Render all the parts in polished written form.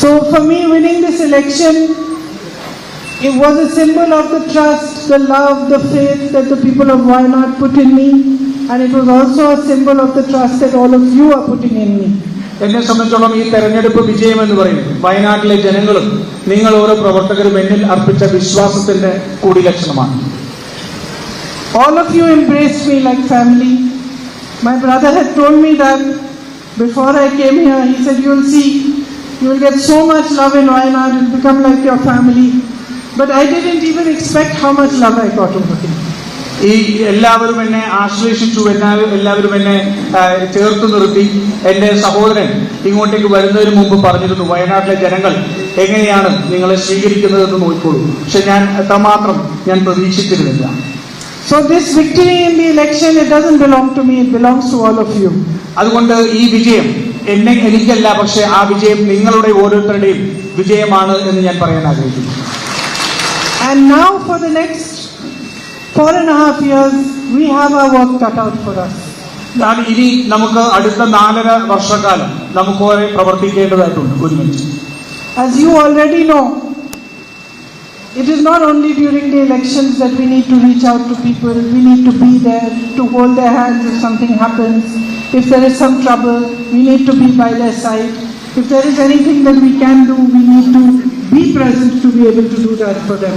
So for me, winning this election, it was a symbol of the trust, the love, the faith that the people of Wayanad put in me, and it was also a symbol of the trust that all of you are putting in me. എന്നെ സംബന്ധിച്ചോളം ഈ തെരഞ്ഞെടുപ്പ് വിജയം എന്ന് പറയുന്നത് വയനാട്ടിലെ ജനങ്ങളും നിങ്ങൾ ഓരോ പ്രവർത്തകരും എന്നിൽ അർപ്പിച്ച വിശ്വാസത്തിന്റെ കൂടി ലക്ഷണമാണ്. All of you embraced me like family. My brother had told me that before I came here. He said, you will see, you will get so much love in Wayanad, it will become like your family. But I didn't even expect how much love I got over here. ഈ എല്ലാവരും എന്നെ ആശ്ലേഷിച്ചു, എല്ലാവരും എന്നെ ചേർത്ത് നിർത്തി. എന്റെ സഹോദരൻ ഇങ്ങോട്ടേക്ക് വരുന്നതിന് മുമ്പ് പറഞ്ഞിരുന്നു, വയനാട്ടിലെ ജനങ്ങൾ എങ്ങനെയാണ് നിങ്ങളെ സ്വീകരിക്കുന്നതെന്ന് നോക്കിക്കോളൂ. പക്ഷെ ഞാൻ എത്രമാത്രം ഞാൻ പ്രതീക്ഷിച്ചിരുന്നില്ല. So this victory in the election, it doesn't belong to me, it belongs to all of you. അതുകൊണ്ട് ഈ വിജയം എനിക്കല്ല, പക്ഷെ ആ വിജയം നിങ്ങളുടെ ഓരോരുത്തരുടെയും വിജയമാണ് എന്ന് ഞാൻ പറയാൻ ആഗ്രഹിക്കുന്നു. And now for the next 4.5 years, we have our work cut out for us. ഇനി നമുക്ക് അടുത്ത 4.5 വർഷക്കാലം നമുക്ക് പ്രവർത്തിക്കേണ്ടതായിട്ടുണ്ട് ഒരുമിച്ച്. As you already know, it is not only during the elections that we need to reach out to people. We need to be there to hold their hands if something happens. If there is some trouble, we need to be by their side. If there is anything that we can do, we need to be present to be able to do that for them.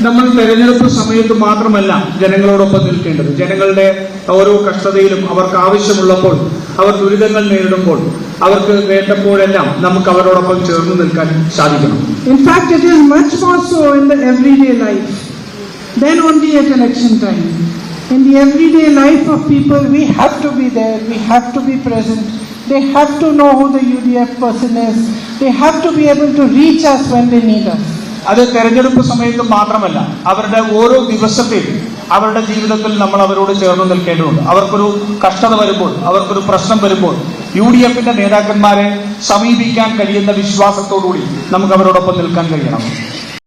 നമ്മൾ തെരഞ്ഞെടുപ്പ് സമയത്ത് മാത്രമല്ല ജനങ്ങളോടൊപ്പം നിൽക്കേണ്ടത്. ജനങ്ങളുടെ ഓരോ കഷ്ടതയിലും അവർക്ക് ആവശ്യമുള്ളപ്പോൾ, അവർ ദുരിതങ്ങൾ നേരിടുമ്പോൾ, അവർക്ക് വേണ്ടപ്പോഴെല്ലാം നമുക്ക് അവരോടൊപ്പം ചേർന്ന് നിൽക്കാൻ സാധിക്കണം. In fact, it is much more so in the everyday life than only at election time. In the everyday life of people, we have to be there, we have to be present. They have to know who the UDF person is. They have to be able to reach us when they need us. അത് തെരഞ്ഞെടുപ്പ് സമയത്ത് മാത്രമല്ല, അവരുടെ ഓരോ ദിവസത്തെയും അവരുടെ ജീവിതത്തിൽ നമ്മൾ അവരോട് ചേർന്ന് നിൽക്കേണ്ടതുണ്ട്. അവർക്കൊരു കഷ്ടത വരുമ്പോൾ, അവർക്കൊരു പ്രശ്നം വരുമ്പോൾ UDFന്റെ നേതാക്കന്മാരെ സമീപിക്കാൻ കഴിയുന്ന വിശ്വാസത്തോടുകൂടി നമുക്ക് അവരോടൊപ്പം നിൽക്കാൻ കഴിയണം.